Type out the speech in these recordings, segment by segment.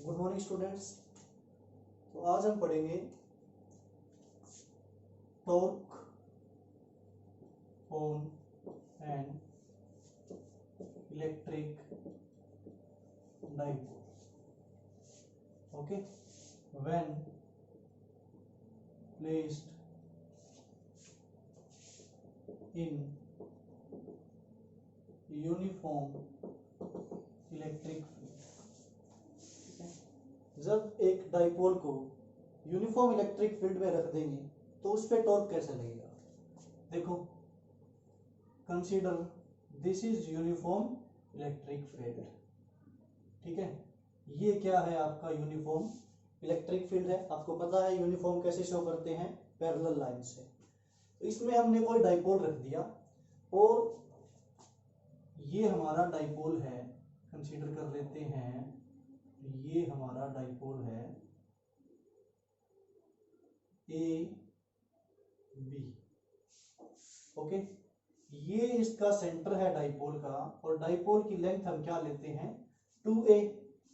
Good morning students. तो आज हम पढ़ेंगे torque on an electric dipole. Okay, when placed in uniform electric field. जब एक डाइपोल को यूनिफॉर्म इलेक्ट्रिक फील्ड में रख देंगे तो उस पे टॉर्क कैसे लगेगा। देखो, consider this is uniform electric field. ठीक है, ये क्या है आपका यूनिफॉर्म इलेक्ट्रिक फील्ड है। आपको पता है यूनिफॉर्म कैसे शो करते हैं, पैरेलल लाइन से। तो इसमें हमने कोई डाइपोल रख दिया और ये हमारा डाइपोल है, कंसीडर कर लेते हैं ये हमारा डाइपोल है ए बी। ओके, ये इसका सेंटर है डाइपोल का, और डाइपोल की लेंथ हम क्या लेते हैं 2a,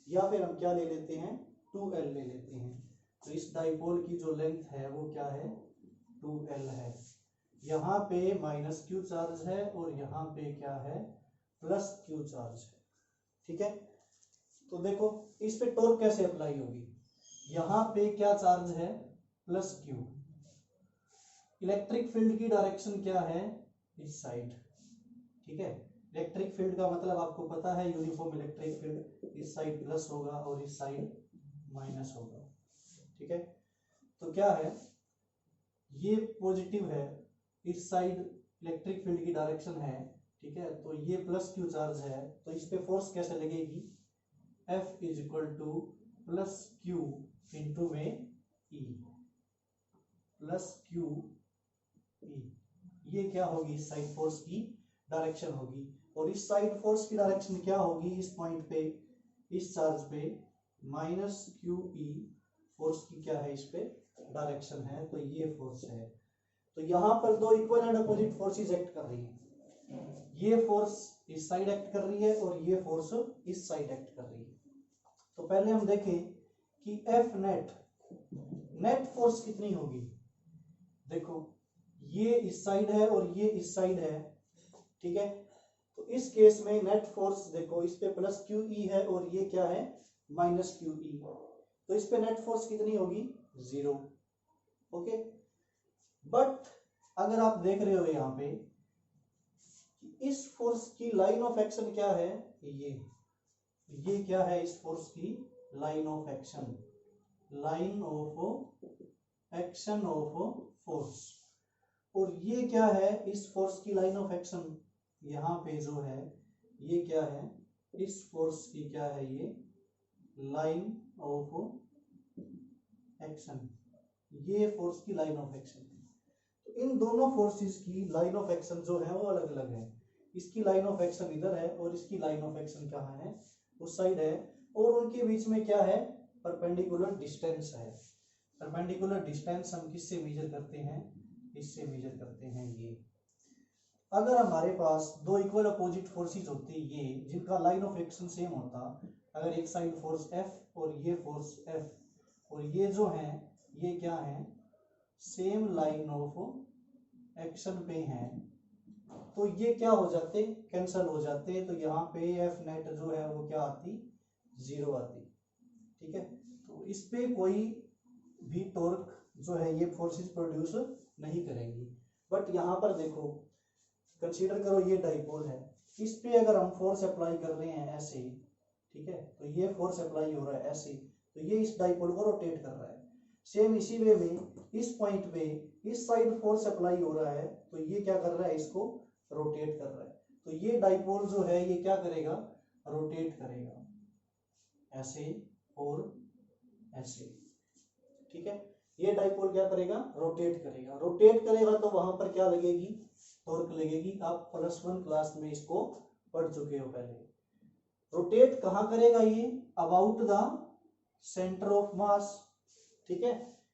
या फिर हम क्या ले लेते हैं 2l ले लेते हैं। तो इस डाइपोल की जो लेंथ है वो क्या है 2l है। यहाँ पे माइनस q चार्ज है और यहाँ पे क्या है प्लस q चार्ज है। ठीक है, तो देखो इस पे टॉर्क कैसे अप्लाई होगी। यहाँ पे क्या चार्ज है प्लस q। इलेक्ट्रिक फील्ड की डायरेक्शन क्या है इस साइड। ठीक है, इलेक्ट्रिक फील्ड का मतलब आपको पता है यूनिफॉर्म इलेक्ट्रिक फील्ड, इस साइड प्लस होगा और इस साइड माइनस होगा। ठीक है, तो क्या है ये पॉजिटिव है, इस साइड इलेक्ट्रिक फील्ड की डायरेक्शन है। ठीक है, तो ये प्लस क्यू चार्ज है, तो इस पे फोर्स कैसे लगेगी F is equal two plus Q into में E, प्लस क्यू E। ये क्या होगी इस साइड फोर्स की डायरेक्शन होगी, और इस साइड फोर्स की डायरेक्शन क्या होगी इस पॉइंट पे, इस चार्ज पे माइनस क्यू ई। फोर्स की क्या है इस पे डायरेक्शन है, तो ये फोर्स है। तो यहाँ पर दो equal and opposite forces act कर रही है। ये फोर्स इस साइड एक्ट कर रही है और ये फोर्स इस साइड एक्ट कर रही है। तो पहले हम देखें कि एफ नेट फोर्स कितनी होगी। देखो ये इस साइड है और ये इस साइड है। ठीक है, तो इस केस में नेट फोर्स देखो इस पे प्लस क्यू ई है और ये क्या है माइनस क्यू ई, तो इस पे नेट फोर्स कितनी होगी 0। ओके, बट अगर आप देख रहे हो यहाँ पे इस फोर्स की लाइन ऑफ एक्शन क्या है, ये क्या है इस फोर्स की line of action, line of action of force. और ये क्या है इस फोर्स की लाइन ऑफ एक्शन, यहाँ पे जो है ये क्या है इस फोर्स की क्या है ये लाइन ऑफ एक्शन, ये फोर्स की लाइन ऑफ एक्शन है। तो इन दोनों फोर्सेस की लाइन ऑफ एक्शन जो है वो अलग अलग है। इसकी लाइन ऑफ एक्शन इधर है और इसकी लाइन ऑफ एक्शन कहाँ है उस साइड है, और उनके बीच में क्या है परपेंडिकुलर डिस्टेंस है। परपेंडिकुलर डिस्टेंस हम किससे मेजर करते हैं, इससे मेजर करते हैं ये। अगर हमारे पास दो इक्वल अपोजिट फोर्सेस होती ये जिनका लाइन ऑफ एक्शन सेम होता, अगर एक साइड फोर्स F और ये फोर्स F, और ये जो है ये क्या है सेम लाइन ऑफ एक्शन पे हैं, तो ये क्या हो जाते कैंसल हो जाते। तो यहाँ पे एफ नेट जो है वो क्या आती 0 आती। ठीक है, तो इस पे कोई भी टॉर्क जो है ये फोर्सेस प्रोड्यूस नहीं करेंगी। बट यहाँ पर देखो कंसीडर करो ये डाइपोल है, इस पे अगर हम फोर्स अप्लाई कर रहे हैं ऐसे, ठीक है, तो ये फोर्स अप्लाई हो रहा है ऐसे, तो ये इस डाइपोल को रोटेट कर रहा है। सेम इसी वे में इस पॉइंट पे इस साइड फोर्स अप्लाई हो रहा है, तो ये क्या कर रहा है इसको रोटेट कर रहा है। तो ये डाइपोल जो है ये क्या करेगा रोटेट करेगा ऐसे और ऐसे। ठीक है, ये डाइपोल क्या करेगा रोटेट करेगा। रोटेट करेगा तो वहां पर क्या लगेगी टॉर्क लगेगी। आप +1 क्लास में इसको पढ़ चुके हो पहले। रोटेट कहाँ करेगा ये about the centre of mass. ठीक है,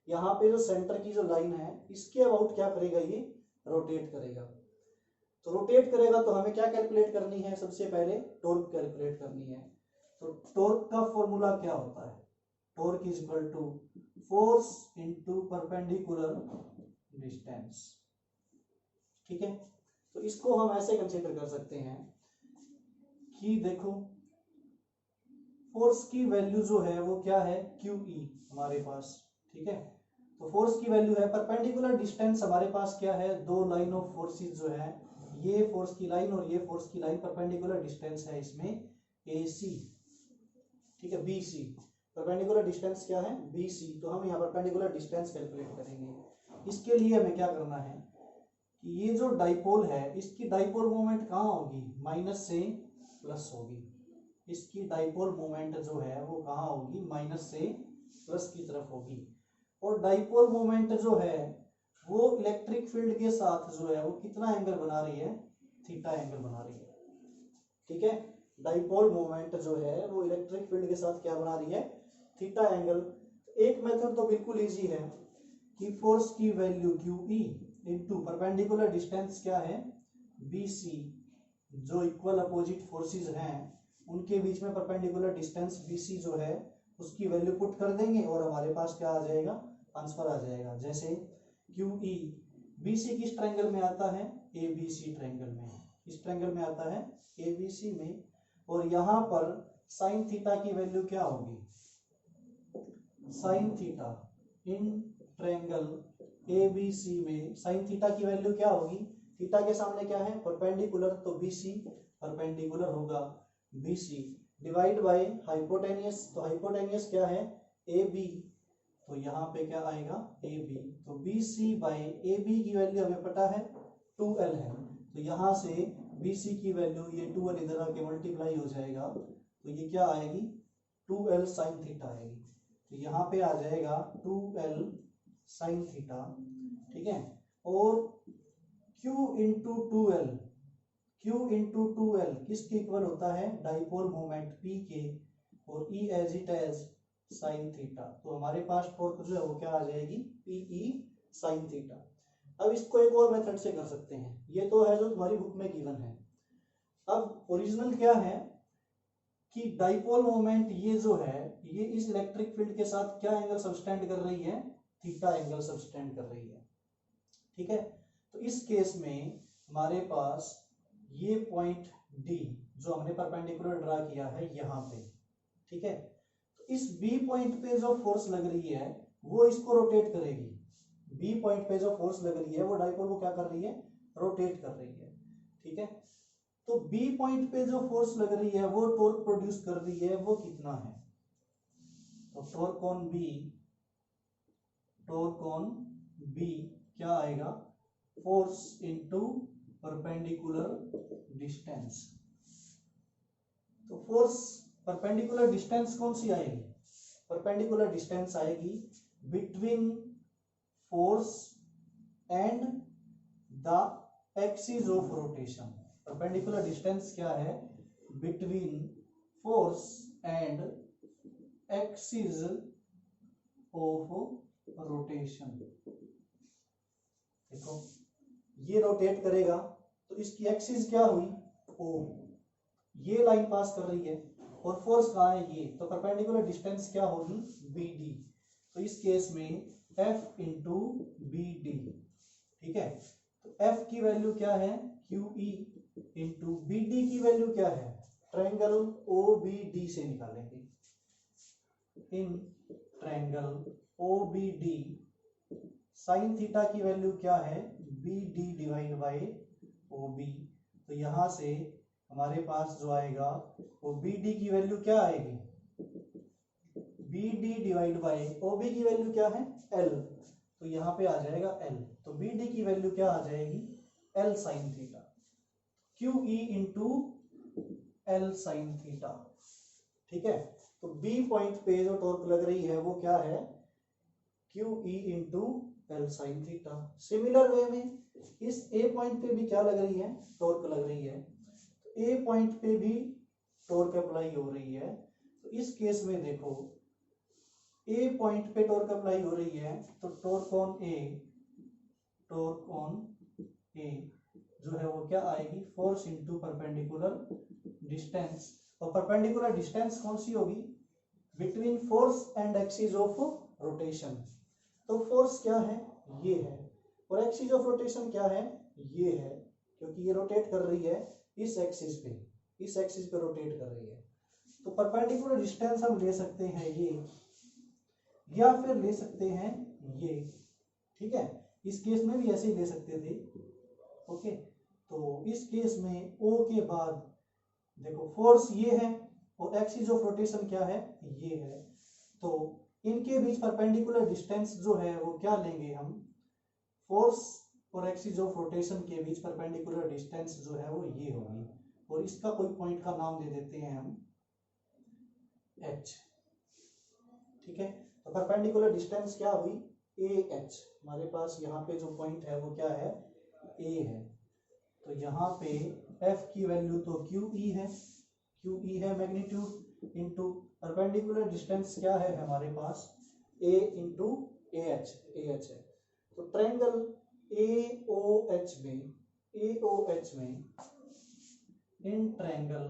यहाँ पे जो सेंटर की जो लाइन है इसके अबाउट क्या करेगा ये रोटेट करेगा। तो रोटेट करेगा तो हमें क्या कैलकुलेट करनी है, सबसे पहले टॉर्क कैलकुलेट करनी है। तो टॉर्क का फॉर्मूला क्या होता है, torque is equal to force into perpendicular distance. ठीक है, तो इसको हम ऐसे कंसीडर कर सकते हैं कि देखो फोर्स की वैल्यू जो है वो क्या है, QE हमारे पास। ठीक है, तो फोर्स की वैल्यू है, परपेंडिकुलर डिस्टेंस हमारे पास क्या है, दो लाइन ऑफ फोर्सेस जो है, ये फोर्स की लाइन और ये फोर्स की लाइन, परपेंडिकुलर डिस्टेंस है इसमें AC। ठीक है, BC, परपेंडिकुलर डिस्टेंस क्या है, BC। तो हम यहाँ परपेंडिकुलर डिस्टेंस कैलकुलेट करेंगे। इसके लिए हमें क्या करना है कि ये जो डाइपोल है इसकी डाइपोल मोमेंट कहाँ होगी, माइनस से प्लस होगी। इसकी डाइपोल मोमेंट जो है वो कहाँ होगी, माइनस से प्लस की तरफ होगी। और डाइपोल मोमेंट जो है वो इलेक्ट्रिक फील्ड के साथ जो है वो कितना एंगल बना रही है, थीटा एंगल बना रही है। ठीक है, डाइपोल मोमेंट जो है वो इलेक्ट्रिक फील्ड के साथ क्या बना रही है, थीटा एंगल। एक मेथड तो बिल्कुल इजी है कि फोर्स की value QE into perpendicular distance क्या है, BC, जो इक्वल अपोजिट फोर्सेस हैं उनके बीच में परपेंडिकुलर डिस्टेंस BC जो है उसकी वैल्यू पुट कर देंगे और हमारे पास क्या आ जाएगा, आंसर आ जाएगा। जैसे QE BC किस ट्रायंगल में आता है, ABC ट्रायंगल में, इस ट्रायंगल में आता है ABC में। और यहाँ पर साइन थीटा की वैल्यू क्या होगी, sine theta in triangle ABC में साइन थीटा की वैल्यू क्या होगी, थीटा के सामने क्या है, परपेंडिकुलर, तो BC परपेंडिकुलर होगा BC डिवाइड बाय हाइपोटेनियस, तो हाइपोटेनियस क्या है, AB, तो यहाँ पे क्या आएगा AB। तो BC बाय AB की वैल्यू हमें पता है 2L है, तो यहाँ से BC की वैल्यू, ये 2L इधर आके मल्टीप्लाई हो जाएगा, तो ये क्या आएगी 2L साइन थीटा आएगी। तो यहाँ पे आ जाएगा 2L साइन थीटा। ठीक है, और Q into 2L, Q into 2L किसके इक्वल होता है, डाइपोल मोमेंट P के, और E as it as sine theta. तो हमारे पास टॉर्क जो है वो क्या आ जाएगी, PE साइन थीटा। अब इसको एक और मेथड से कर सकते हैं, ये तो है जो तुम्हारी बुक में गिवन है। अब ओरिजिनल क्या है कि डाइपोल मोमेंट ये जो है ये इस इलेक्ट्रिक फील्ड के साथ क्या एंगल सबटेंड कर रही है, थीटा एंगल सबटेंड कर रही है। ठीक है, तो इस केस में हमारे पास ये पॉइंट D जो हमने परपेंडिकुलर ड्रा किया है यहाँ पे। ठीक है, तो इस B पॉइंट पे जो फोर्स लग रही है वो इसको रोटेट करेगी। B पॉइंट पे जो फोर्स लग रही है वो डाइपोल को क्या कर रही है, रोटेट कर रही है। ठीक है, तो B पॉइंट पे जो फोर्स लग रही है वो टॉर्क प्रोड्यूस कर रही है, वो कितना है, तो टॉर्क ऑन B क्या आएगा, फोर्स इनटू परपेंडिकुलर डिस्टेंस। तो फोर्स परपेंडिकुलर डिस्टेंस कौन सी आएगी, परपेंडिकुलर डिस्टेंस आएगी between force and the axis of rotation. Perpendicular distance क्या है, between force and axis of rotation. देखो ये रोटेट करेगा तो इसकी एक्सिस क्या हुई, O, ये लाइन पास कर रही है, और फोर्स कहाँ है ये, तो परपेंडिकुलर डिस्टेंस क्या होगी, BD। तो इस केस में F इंटू BD। ठीक है, तो F की वैल्यू क्या है, QE इंटू BD की वैल्यू क्या है, ट्रायंगल OBD से निकालेंगे। In triangle OBD sine theta की वैल्यू क्या है, BD डिवाइड बाय OB। तो यहां से हमारे पास जो आएगा वो BD की वैल्यू क्या आएगी, BD डिवाइड बाय OB की वैल्यू क्या है, L, तो यहाँ पे आ जाएगा L। तो BD की वैल्यू क्या आ जाएगी, L sine theta. QE into L sine theta. ठीक है, तो B पॉइंट पे जो टॉर्क लग रही है वो क्या है, QE into L sine theta. Similar way में इस A पॉइंट पे भी क्या लग रही है, टॉर्क लग रही है, तो A पॉइंट पे भी टॉर्क अप्लाई हो रही है। तो इस केस में देखो A पॉइंट पे टॉर्क अप्लाई हो रही है, तो टॉर्क ऑन A जो है वो क्या आएगी, फोर्स इंटू परपेंडिकुलर डिस्टेंस। और परपेंडिकुलर डिस्टेंस कौन सी होगी, between force and axis of rotation. तो फोर्स क्या है, ये है, और एक्सिस ऑफ रोटेशन क्या है, ये है, क्योंकि ये रोटेट कर रही है इस एक्सिस पे, इस एक्सिस पे रोटेट कर रही है। तो परपेंडिकुलर डिस्टेंस हम ले सकते हैं ये, या फिर ले सकते हैं ये, ठीक है। इस केस में भी ऐसे ही ले सकते थे, ओके। तो इस केस में O के बाद देखो फोर्स ये है और एक्सिस ऑफ रोटेशन क्या है, ये है। तो इनके बीच परपेंडिकुलर डिस्टेंस जो है वो क्या लेंगे हम, फोर्स और एक्सिस ऑफ रोटेशन के बीच परपेंडिकुलर डिस्टेंस जो है वो ये होगी, और इसका कोई पॉइंट का नाम दे देते हैं हम H, ठीक है। तो परपेंडिकुलर डिस्टेंस क्या हुई, AH। हमारे पास यहाँ पे जो पॉइंट है वो क्या है, A है। तो यहाँ पे F की वैल्यू तो QE है, QE है मैग्नीट्यूड, इंटू परपेंडिकुलर डिस्टेंस क्या है हमारे पास, A इंटू AH, AH है। तो ट्रायंगल AOH में, AOH में, इन ट्रायंगल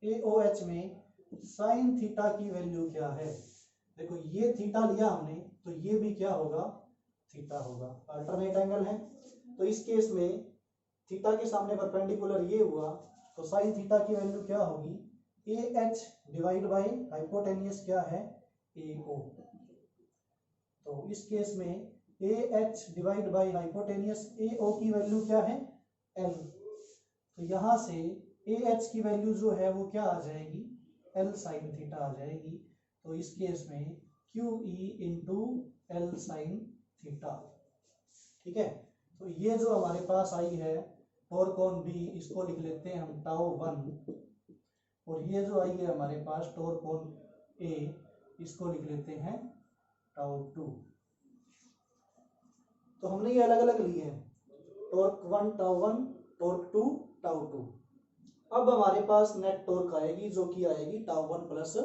AOH में साइन थीटा की वैल्यू क्या है, देखो ये थीटा लिया हमने तो ये भी क्या होगा, थीटा होगा, अल्टरनेट एंगल है। तो इस केस में थीटा के सामने परपेंडिकुलर ये हुआ, तो साइन थीटा की वैल्यू क्या होगी, AH डिवाइड बाई हाइपोटेनियस क्या है, AO। तो इस केस में AH divide by hypotenuse AO की वैल्यू क्या है, L। तो यहाँ से AH की वैल्यू जो है वो क्या आ जाएगी, L साइन थीटा आ जाएगी। तो इस केस में QE into L sine theta, ठीक है। तो ये जो हमारे पास आई है टॉर्क ऑन B, इसको लिख लेते हैं हम टाउ 1, और ये जो आई है हमारे पास टॉर्क ऑन A, इसको लिख लेते हैं टाउ 2। तो हमने ये अलग अलग लिए हैं, टॉर्क 1 टाउ 1, टॉर्क 2 टाउ 2। अब हमारे पास नेट टॉर्क आएगी जो कि आएगी टाउ 1 प्लस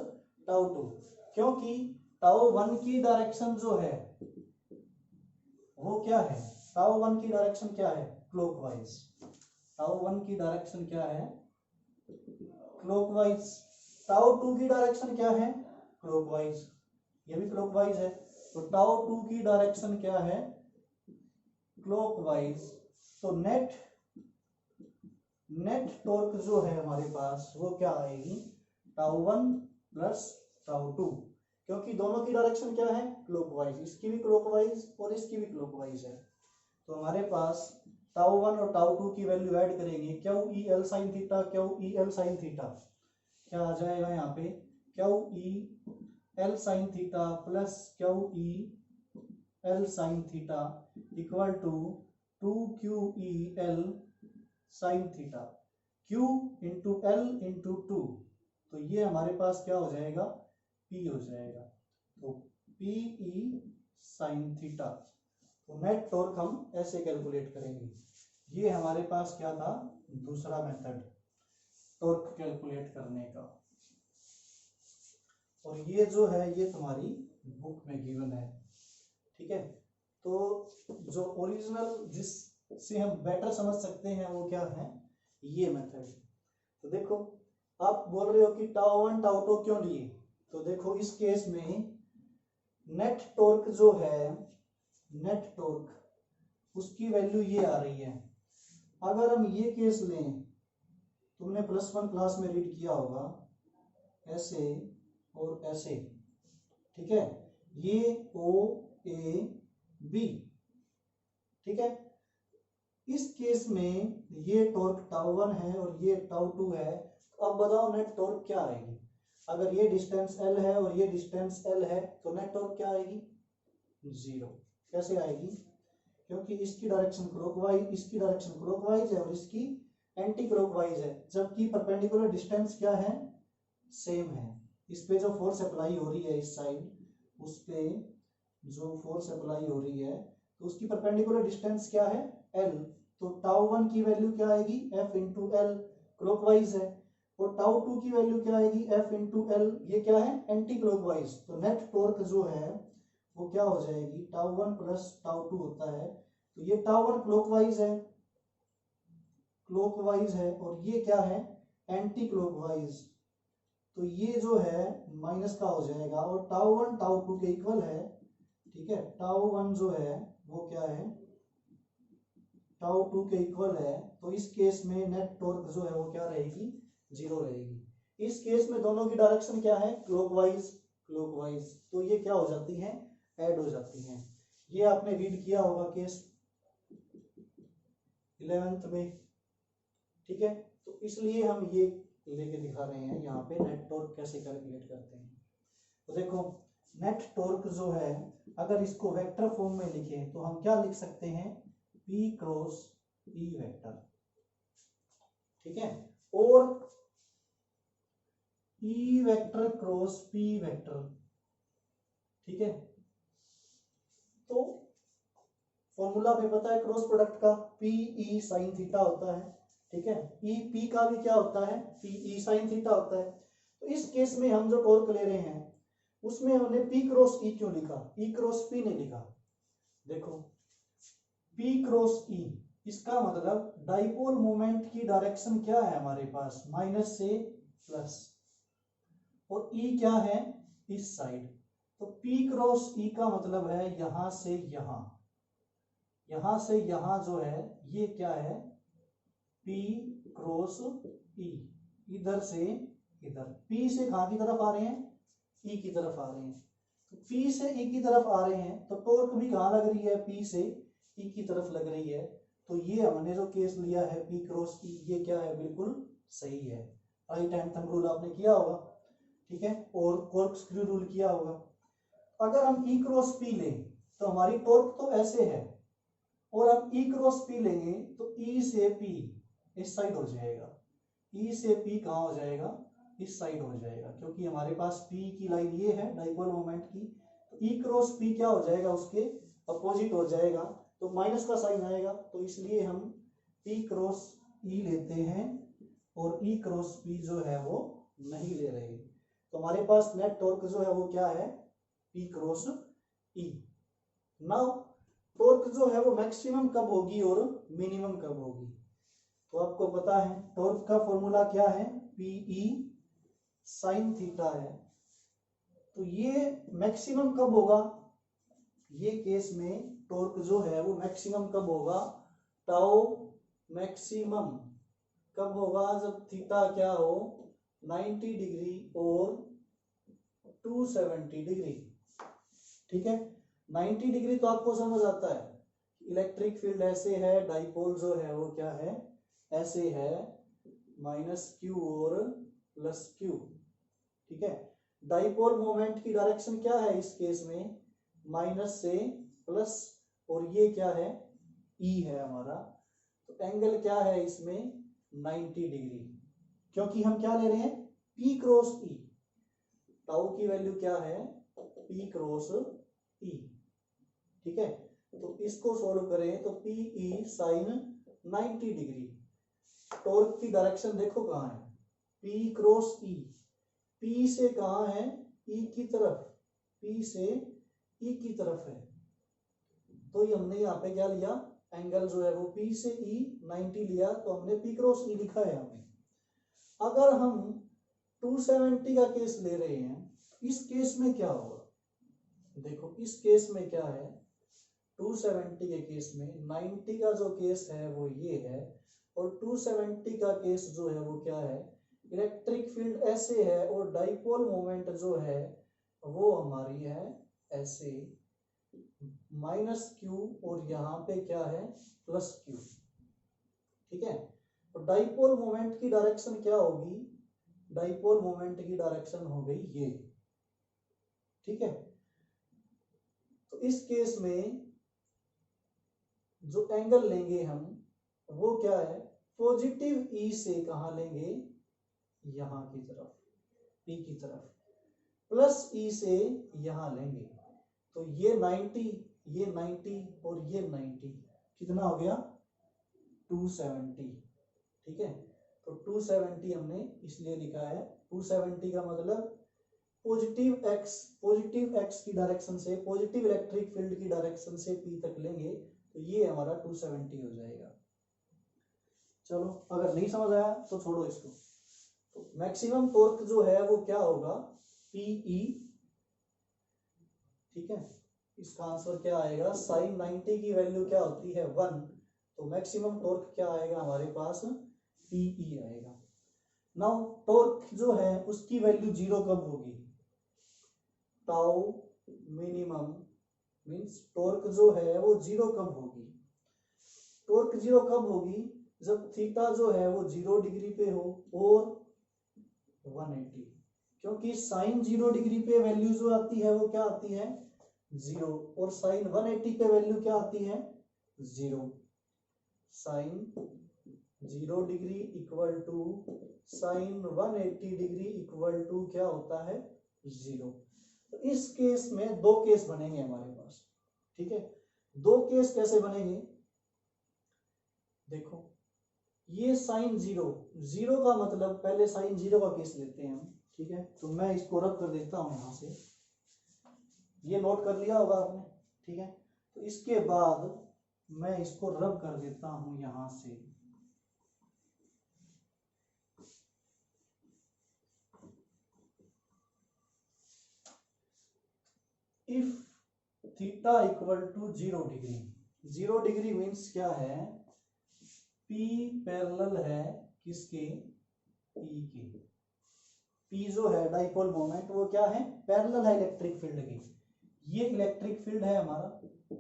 टाउ 2, क्योंकि टाउ 1 की डायरेक्शन जो है वो क्या है, टाउ 1 की डायरेक्शन क्या है, क्लॉकवाइज। टाउ 1 की डायरेक्शन क्या है, क्लॉकवाइज। टाउ 2 की डायरेक्शन क्या है, क्लॉकवाइज, ये भी क्लॉकवाइज है। तो टाउ 2 की डायरेक्शन क्या है, क्लॉकवाइज। तो नेट टॉर्क जो है हमारे पास वो क्या आएगी, टाउ 1 प्लस टाउ 2, क्योंकि दोनों की डायरेक्शन क्या है, क्लॉकवाइज, इसकी भी क्लॉकवाइज और इसकी भी क्लॉकवाइज है। तो हमारे पास टाउ 1 और टाउ 2 की वैल्यू ऐड करेंगे, QE L sine theta, QE L sine theta क्या आ जाएगा यहाँ पे, QE L sine theta plus QE L sine theta equal to 2QE L sine theta, Q into L into 2। तो ये हमारे पास क्या हो जाएगा, P हो जाएगा। तो PE साइन थीटा। तो नेट टॉर्क हम ऐसे कैलकुलेट करेंगे। ये हमारे पास क्या था, दूसरा मेथड टॉर्क कैलकुलेट करने का। और ये जो है ये तुम्हारी बुक में गिवन है, ठीक है। तो जो ओरिजिनल जिससे हम बेटर समझ सकते हैं वो क्या है, ये मेथड। तो देखो आप बोल रहे हो कि टाउ 1 टाउ 2 क्यों लिए, तो देखो इस केस में नेट टॉर्क जो है, नेट टॉर्क उसकी वैल्यू ये आ रही है। अगर हम ये केस लें, तुमने +1 क्लास में रीड किया होगा, ऐसे और ऐसे, ठीक है, ये OAB, ठीक है। इस केस में ये टॉर्क टाउ 1 है और ये टाउ 2 है। तो अब बताओ नेट टॉर्क क्या आएगी, अगर ये डिस्टेंस L है और ये डिस्टेंस L है तो नेट टॉर्क क्या आएगी, 0। कैसे आएगी, क्योंकि इसकी डायरेक्शन क्लॉकवाइज, इसकी डायरेक्शन क्लॉकवाइज है और इसकी एंटी क्लॉकवाइज है, जबकि परपेंडिकुलर डिस्टेंस क्या है, सेम है। इस पे जो फोर्स अप्लाई हो रही है इस साइड, उस पे जो फोर्स अप्लाई हो रही है तो उसकी परपेंडिकुलर डिस्टेंस क्या है, L। तो टाउ 1 की वैल्यू क्या आएगी, F इंटू L, क्लॉकवाइज है, और टाउ 2 की वैल्यू क्या आएगी, F इंटू L, ये क्या है, एंटी क्लॉकवाइज। तो नेट टॉर्क जो है वो क्या हो जाएगी, टाउ 1 प्लस टाउ 2 होता है। तो ये टाउ 1 क्लॉकवाइज है, क्लॉकवाइज है, और ये क्या है, एंटी क्लॉकवाइज, तो ये जो है माइनस का हो जाएगा, और टाउ 1 टाउ 2 के इक्वल है, ठीक है। टाउ 1 जो है वो क्या है, टाउ 2 के इक्वल है, तो इस केस में नेट टॉर्क जो है वो क्या रहेगी, 0 रहेगी। इस केस में दोनों की डायरेक्शन क्या है, क्लॉकवाइज, क्लॉकवाइज, तो ये क्या हो जाती हैं, ऐड हो जाती हैं। ये आपने रीड किया होगा केस 11th में, ठीक है। तो इसलिए हम ये लेके दिखा रहे हैं यहाँ पे नेट टॉर्क कैसे कैलकुलेट करते हैं। तो देखो नेट टॉर्क जो है अगर इसको वेक्टर फॉर्म में लिखें तो हम क्या लिख सकते हैं, P क्रॉस E वेक्टर, ठीक है, और E vector cross P vector, ठीक है। तो फॉर्मूला में पता है क्रॉस प्रोडक्ट का P E साइन थीटा होता है, ठीक है। E P का भी क्या होता है, P E साइन थीटा होता है। तो इस केस में हम जो टॉर्क ले रहे हैं उसमें हमने P क्रॉस E क्यों लिखा, E क्रॉस P नहीं लिखा। देखो P क्रॉस E, इसका मतलब डाइपोल मोमेंट की डायरेक्शन क्या है हमारे पास, माइनस से प्लस, और E क्या है, इस साइड। तो P क्रॉस E का मतलब है यहां से यहां, यहां से यहां जो है ये क्या है, P क्रॉस E, इधर से इधर, P से कहां की तरफ आ रहे हैं, E की तरफ आ रहे हैं। तो P से E की तरफ आ रहे हैं तो टॉर्क भी कहां लग रही है, P से E की तरफ लग रही है। तो ये हमने जो केस लिया है P क्रॉस E, ये क्या है, बिल्कुल सही है। राइट हैंड थंब रूल आपने किया होगा, ठीक है, और कॉर्कस्क्रू रूल किया होगा। अगर हम E क्रॉस P लें तो हमारी टॉर्क तो ऐसे है, और हम E क्रॉस P लेंगे तो E से P इस साइड हो जाएगा, E से P कहाँ हो जाएगा, इस साइड हो जाएगा, क्योंकि हमारे पास P की लाइन ये है डाइपोल मोमेंट की। तो E क्रॉस P क्या हो जाएगा, उसके अपोजिट हो जाएगा, तो माइनस का साइन आएगा। तो इसलिए हम P क्रॉस E लेते हैं और E क्रॉस P जो है वो नहीं ले रहे। तो हमारे पास नेट टॉर्क जो है वो क्या है, P cross E। Now torque जो है वो मैक्सिमम कब होगी और मिनिमम कब होगी। तो आपको पता है टॉर्क का फॉर्मूला क्या है, PE साइन थीटा है। तो ये मैक्सिमम कब होगा, ये केस में टॉर्क जो है वो मैक्सिमम कब होगा, टाउ मैक्सिमम कब होगा, जब थीटा क्या हो, 90 डिग्री और 270 डिग्री, ठीक है। 90 डिग्री तो आपको समझ आता है, इलेक्ट्रिक फील्ड ऐसे है, डाइपोल जो है वो क्या है, ऐसे है, माइनस Q और प्लस Q, ठीक है। डाइपोल मोमेंट की डायरेक्शन क्या है इस केस में, माइनस से प्लस, और ये क्या है, E है हमारा। तो एंगल क्या है इसमें, 90 डिग्री, क्योंकि हम क्या ले रहे हैं, P क्रॉस E, टाउ की वैल्यू क्या है, P क्रॉस E, ठीक है। तो इसको सॉल्व करें तो PE साइन 90 डिग्री, टॉर्क की डायरेक्शन देखो कहाँ है, P क्रॉस E, P से कहाँ है, E की तरफ, P से E की तरफ है। तो ये हमने यहाँ पे क्या लिया, एंगल जो है वो P से E 90 लिया, तो हमने P क्रॉस E लिखा है हमने। अगर हम 270 का केस ले रहे हैं, इस केस में क्या होगा, देखो इस केस में क्या है, 270 के केस में 90 का जो केस है वो ये है, और 270 का केस जो है वो क्या है, इलेक्ट्रिक फील्ड ऐसे है, और डाइपोल मोमेंट जो है वो हमारी है ऐसे, माइनस Q और यहाँ पे क्या है, प्लस Q, ठीक है। तो डाइपोल मोमेंट की डायरेक्शन क्या होगी, डाइपोल मोमेंट की डायरेक्शन हो गई ये, ठीक है। तो इस केस में जो एंगल लेंगे हम वो क्या है, पॉजिटिव E से कहाँ लेंगे, यहां की तरफ, P की तरफ, प्लस E से यहां लेंगे। तो ये 90, ये 90 और ये 90, कितना हो गया, 270, ठीक है। तो 270 हमने इसलिए लिखा है, 270 का मतलब पॉजिटिव एक्स की डायरेक्शन से, पॉजिटिव इलेक्ट्रिक फील्ड की डायरेक्शन से P तक लेंगे, तो ये हमारा 270 हो जाएगा। चलो अगर नहीं समझ आया तो छोड़ो इसको, तो मैक्सिमम टॉर्क जो है वो क्या होगा, PE, ठीक है। इसका आंसर क्या आएगा, साइन 90 की वैल्यू क्या होती है 1, तो मैक्सिमम टॉर्क क्या आएगा हमारे पास, PE आएगा। नाउ टॉर्क जो है उसकी वैल्यू 0 कब होगी, टाउ मिनिमम मींस टॉर्क जो है वो 0 कब होगी, टॉर्क 0 कब होगी, जब थीटा जो है वो 0 डिग्री पे हो और 180, क्योंकि साइन 0 डिग्री पे वैल्यू जो आती है वो क्या आती है 0, और साइन 180 पे वैल्यू क्या आती है 0। Sine 0 degree equal to sine 180 degree equal to क्या होता है 0। तो इस केस में दो केस बनेंगे हमारे पास, ठीक है। दो केस कैसे बनेंगे, देखो ये साइन 0 का मतलब, पहले साइन 0 का केस लेते हैं हम, ठीक है। तो मैं इसको रब कर देता हूं यहां से, ये नोट कर लिया होगा आपने, ठीक है। तो इसके बाद मैं इसको रब कर देता हूं यहां से, if theta equal to 0 degree, 0 degree means क्या है, P पैरेलल है किसके, E के। P जो है डाइपोल मोमेंट वो क्या है, पैरेलल है इलेक्ट्रिक फील्ड की, ये इलेक्ट्रिक फील्ड है हमारा,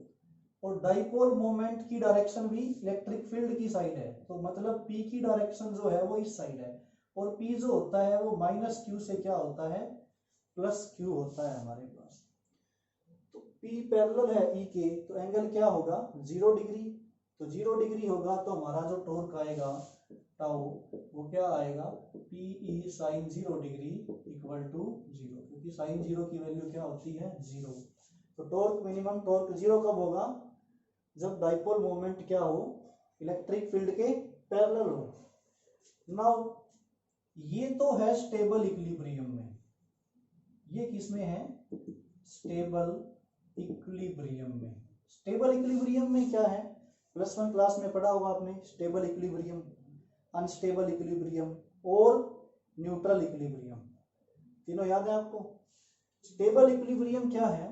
और डाइपोल मोमेंट की डायरेक्शन भी इलेक्ट्रिक फील्ड की साइड है, तो मतलब P की डायरेक्शन जो है वो इस साइड है, और P जो होता है वो माइनस Q से क्या होता है प्लस Q होता है हमारे पास। तो P पैरेलल है E के, तो एंगल क्या होगा 0 डिग्री, तो 0 डिग्री होगा तो हमारा जो टॉर्क आएगा टाउ वो क्या आएगा, PE sine 0 degree equal to 0, क्योंकि साइन 0 की वैल्यू क्या होती है 0। तो टॉर्क मिनिमम टॉर्क 0 कब होगा, जब डाइपोल मोमेंट क्या हो इलेक्ट्रिक फील्ड के पैरेलल हो। नाउ ये तो है स्टेबल इक्विलिब्रियम में, ये किसमें है स्टेबल इक्विलिब्रियम में। स्टेबल इक्विलिब्रियम में क्या है, +1 क्लास में पढ़ा होगा आपने, स्टेबल इक्विलिब्रियम, अनस्टेबल इक्विलिब्रियम और न्यूट्रल इक्विलिब्रियम, तीनों याद है आपको। स्टेबल इक्विलिब्रियम क्या है,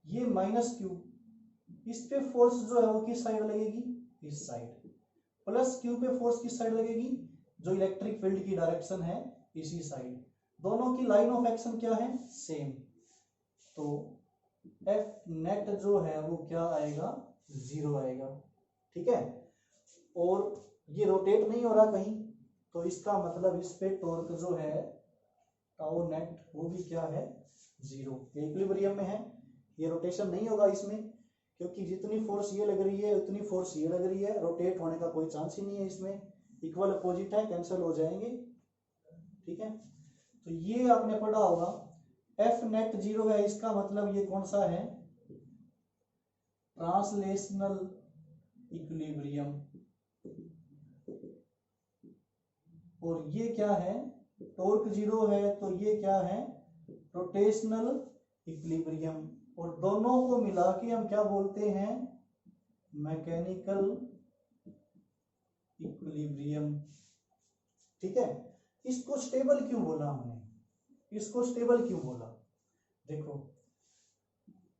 ये माइनस Q, इस पे फोर्स जो है वो किस साइड लगेगी, इस साइड, प्लस Q पे फोर्स किस साइड लगेगी, जो इलेक्ट्रिक फील्ड की डायरेक्शन है इसी साइड, दोनों की लाइन ऑफ एक्शन क्या है सेम, तो F नेट जो है वो क्या आएगा 0 आएगा, ठीक है। और ये रोटेट नहीं हो रहा कहीं, तो इसका मतलब इस पे टॉर्क जो है टाउ नेट वो भी क्या है 0, इक्विलिब्रियम में है, ये रोटेशन नहीं होगा इसमें, क्योंकि जितनी फोर्स ये लग रही है उतनी फोर्स ये लग रही है, रोटेट होने का कोई चांस ही नहीं है इसमें, इक्वल अपोजिट है, कैंसिल हो जाएंगे, ठीक है। तो ये आपने पढ़ा होगा, F नेट 0 है, इसका मतलब ये कौन सा है ट्रांसलेशनल इक्विलिब्रियम, और ये क्या है टॉर्क 0 है, तो ये क्या है रोटेशनल इक्विलिब्रियम, और दोनों को मिला के हम क्या बोलते हैं मैकेनिकल इक्विलिब्रियम, ठीक है। इसको स्टेबल क्यों बोला हमने, इसको स्टेबल क्यों बोला, देखो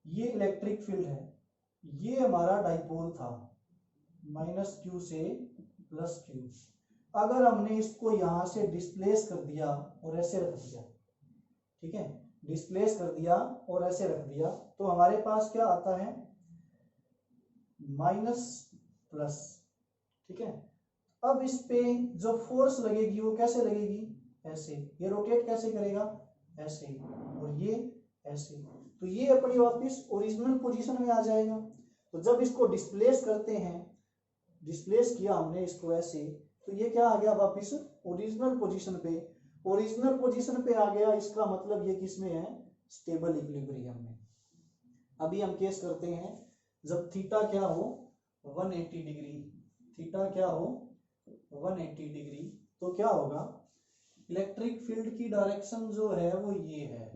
ये इलेक्ट्रिक फील्ड है, ये हमारा डाइपोल था -Q से +Q, अगर हमने इसको यहां से डिस्प्लेस कर दिया और ऐसे रख दिया, ठीक है, डिस्प्लेस कर दिया और ऐसे रख दिया, तो हमारे पास क्या आता है माइनस प्लस, ठीक है। अब इस पे जो फोर्स लगेगी वो कैसे लगेगी, ऐसे, ये रोटेट कैसे करेगा ऐसे, और ये ऐसे, तो ये अपनी वापस ओरिजिनल पोजीशन में आ जाएगा। तो जब इसको डिस्प्लेस करते हैं, डिस्प्लेस किया हमने इसको ऐसे, तो ये क्या आ गया वापस ओरिजिनल पोजीशन पे, ओरिजिनल पोजीशन पे आ गया, इसका मतलब ये किस में है स्टेबल इक्विलिब्रियम में। अभी हम केस करते हैं जब थीटा क्या हो 180 डिग्री, थीटा क्या हो 180 डिग्री, तो क्या होगा इलेक्ट्रिक फील्ड की डायरेक्शन जो है वो ये है,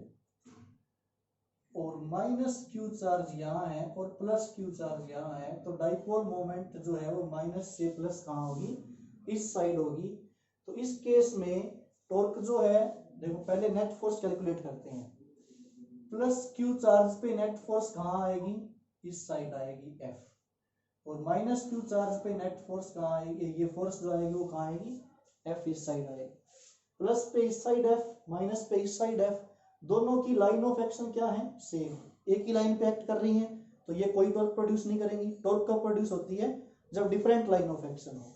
और -Q चार्ज यहाँ है और +Q चार्ज यहाँ है, तो डाइपोल मोमेंट जो है वो माइनस से प्लस कहाँ होगी इस साइड होगी। तो इस केस में टॉर्क जो है देखो पहले नेट फोर्स कैलकुलेट करते हैं। प्लस क्यू चार्ज पे नेट फोर्स कहाँ आएगी, इस साइड आएगी एफ, और माइनस क्यू चार्ज पे नेट फोर्स कहाँ आएगी, ये फोर्स जो आएगी वो कहाँ आएगी, एफ इस साइड आएगी। प्लस पे इस साइड एफ, माइनस पे इस साइड एफ, दोनों की लाइन ऑफ एक्शन क्या है, सेम, एक ही लाइन पे एक्ट कर रही है, तो ये कोई टॉर्क प्रोड्यूस नहीं करेंगी। टॉर्क कब प्रोड्यूस होती है, जब डिफरेंट लाइन ऑफ एक्शन हो,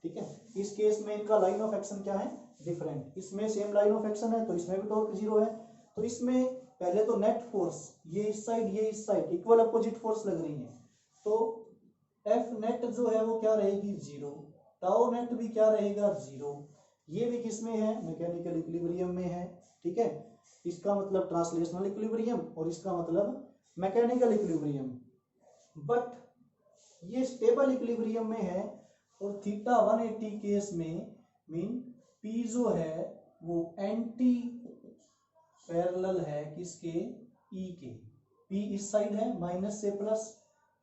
ठीक है। इस केस में इनका लाइन ऑफ एक्शन क्या है, डिफरेंट, इसमें सेम लाइन ऑफ एक्शन है तो इसमें भी टॉर्क जीरो है। तो इसमें पहले तो नेट फोर्स ये इस साइड ये इस साइड इक्वल अपोजिट फोर्स लग रही है, तो एफ नेट जो है वो क्या रहेगी, जीरो, टाउ नेट भी क्या रहेगा, जीरो। ये भी किस में है, मैकेनिकल इक्विलिब्रियम में है, ठीक है। इसका मतलब ट्रांसलेशनल इक्विलिब्रियम और इसका मतलब मैकेनिकल इक्विलिब्रियम, बट ये स्टेबल इक्विलिब्रियम में है। और थीटा 180 केस में मीन पी जो है वो एंटी पैरेलल है किसके, ई के। पी इस साइड है माइनस से प्लस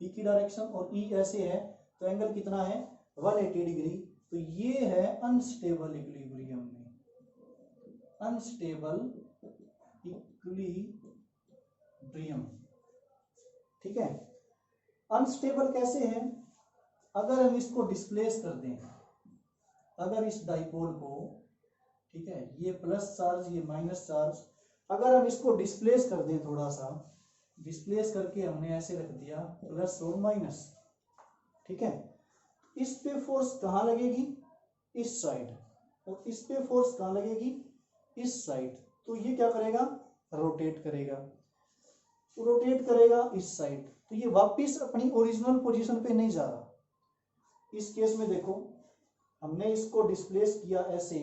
पी की डायरेक्शन, और ई ऐसे है, तो एंगल कितना है 180 डिग्री। तो ये है अनस्टेबल इक्विलिब्रियम में, अनस्टेबल इक्विलिब्रियम, ठीक है। अनस्टेबल कैसे है, अगर हम इसको डिस्प्लेस कर दें, अगर इस डाइपोल को, ठीक है, ये प्लस चार्ज ये माइनस चार्ज, अगर हम इसको डिस्प्लेस कर दें, थोड़ा सा डिस्प्लेस करके हमने ऐसे रख दिया प्लस और माइनस, ठीक है, इस पे फोर्स कहाँ लगेगी, इस साइड, और इस पे फोर्स कहाँ लगेगी, इस साइड। तो ये क्या करेगा, रोटेट करेगा, रोटेट करेगा इस साइड, तो ये वापिस अपनी ओरिजिनल पोजीशन पे नहीं जा रहा। इस केस में देखो हमने इसको डिस्प्लेस किया ऐसे,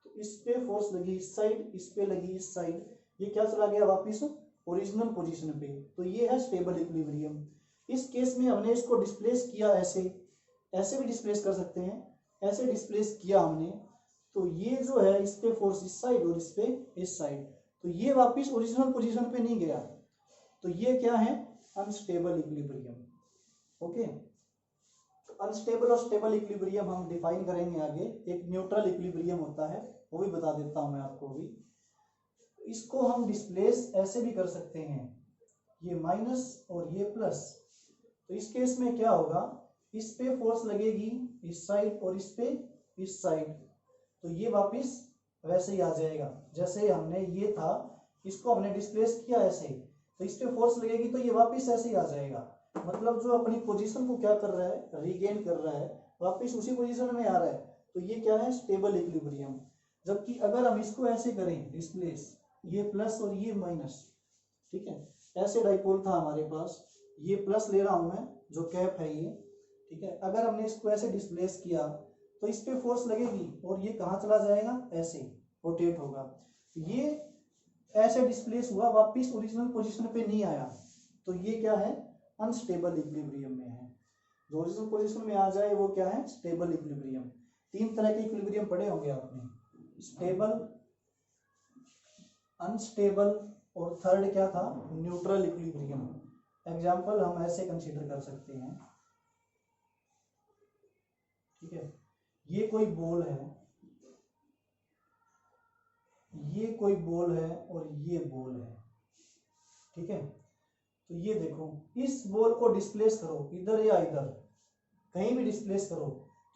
तो इस पे फोर्स लगी इस साइड, इस पे लगी इस साइड, ये क्या चला गया वापिस ओरिजिनल पोजीशन पे, तो ये है स्टेबल इक्विलिब्रियम। इस केस में हमने इसको डिस्प्लेस किया ऐसे, ऐसे भी डिस्प्लेस कर सकते हैं, ऐसे डिस्प्लेस किया हमने, तो ये जो है इस पे फोर्स इस साइड और इस पे इस साइड, तो ये वापिस ओरिजिनल पोजीशन पे नहीं गया, तो ये क्या है, अनस्टेबल इक्विलिब्रियम। ओके, अनस्टेबल और स्टेबल इक्विलिब्रियम हम डिफाइन करेंगे आगे। एक न्यूट्रल इक्विलिब्रियम होता है, वो भी बता देता हूं मैं आपको भी। इसको हम डिस्प्लेस ऐसे भी कर सकते हैं, ये माइनस और ये प्लस, तो इस केस में क्या होगा, इस पे फोर्स लगेगी इस साइड और इस पे इस साइड, तो ये वापिस वैसे ही आ जाएगा जैसे हमने ये था, इसको हमने डिस्प्लेस किया ऐसे, तो इस पे फोर्स लगेगी तो ये वापिस ऐसे ही आ जाएगा। मतलब जो अपनी पोजीशन को क्या कर रहा है, रीगेन कर रहा है, वापिस उसी पोजीशन में आ रहा है, तो ये क्या है, स्टेबल इक्विलिब्रियम। जबकि अगर हम इसको ऐसे करें डिस्प्लेस, ये प्लस और ये माइनस, ठीक है, ऐसे डाइपोल था हमारे पास, ये प्लस ले रहा हूं मैं, जो कैप है ये, ठीक है, अगर हमने इसको ऐसे डिस्प्लेस किया तो इस पे फोर्स लगेगी और ये कहाँ चला जाएगा, ऐसे रोटेट होगा, ये ऐसे डिस्प्लेस हुआ, वापिस ओरिजिनल पोजीशन पे नहीं आया, तो ये क्या है, अनस्टेबल इक्विलिब्रियम में है। जो ओरिजिनल पोजीशन में आ जाए वो क्या है, स्टेबल इक्विलिब्रियम। तीन तरह के इक्विलिब्रियम पढ़े होंगे आपने, स्टेबल, अनस्टेबल, और थर्ड क्या था, न्यूट्रल इक्विलिब्रियम। एग्जांपल हम ऐसे कंसीडर कर सकते हैं, ठीक है, ये कोई बॉल है, ये कोई बॉल है और ये बॉल है, ठीक है, तो ये देखो इस बॉल को डिस्प्लेस करो इधर या इधर, कहीं भी डिस्प्लेस करो,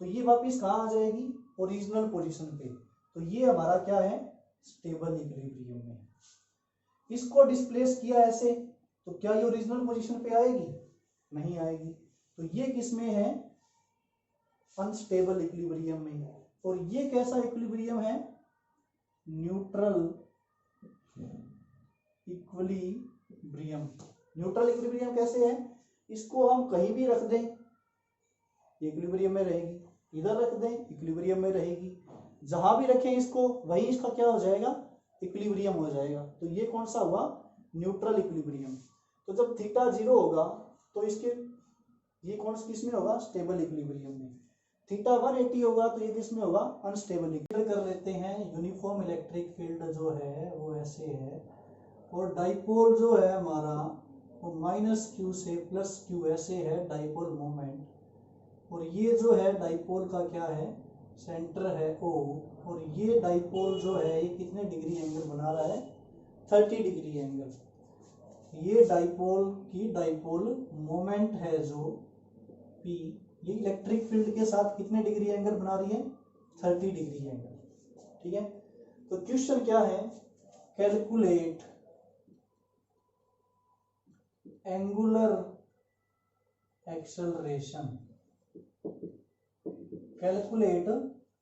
तो ये वापिस कहाँ आ जाएगी, ओरिजिनल पोजीशन पे, तो ये हमारा क्या है, स्टेबल इक्विलिब्रियम में। इसको डिस्प्लेस किया ऐसे, तो क्या ये ओरिजिनल पोजीशन पे आएगी, नहीं आएगी, तो ये किस में है, अनस्टेबल इक्विलिब्रियम में। और ये कैसा इक्विलिब्रियम है, न्यूट्रल इक्विलिब्रियम। न्यूट्रल इक्विलिब्रियम कैसे है, इसको हम कहीं भी रख दें इक्विलिब्रियम में रहेगी, इधर रख दें इक्विलिब्रियम में रहेगी, जहां भी रखें इसको वही इसका क्या हो जाएगा, इक्विलिब्रियम हो जाएगा। तो ये कौन सा हुआ, न्यूट्रल इक्विलिब्रियम। तो जब थीटा जीरो होगा तो इसके ये कौन सा किस में होगा, स्टेबल इक्विलिब्रियम में। थीटा 180 होगा तो ये किस में होगा, अनस्टेबल। कर लेते हैं, यूनिफॉर्म इलेक्ट्रिक फील्ड जो है वो ऐसे है, और डाइपोल जो है हमारा वो माइनस क्यू से प्लस क्यू ऐसे है डाइपोल मोमेंट, और ये जो है डाइपोल का क्या है, सेंटर है O, और ये डाइपोल जो है ये कितने डिग्री एंगल बना रहा है, 30 डिग्री एंगल। ये डाइपोल की डाइपोल मोमेंट है जो P, ये इलेक्ट्रिक फील्ड के साथ कितने डिग्री एंगल बना रही है, 30 डिग्री एंगल। ठीक है, तो क्वेश्चन क्या है, calculate angular acceleration, calculate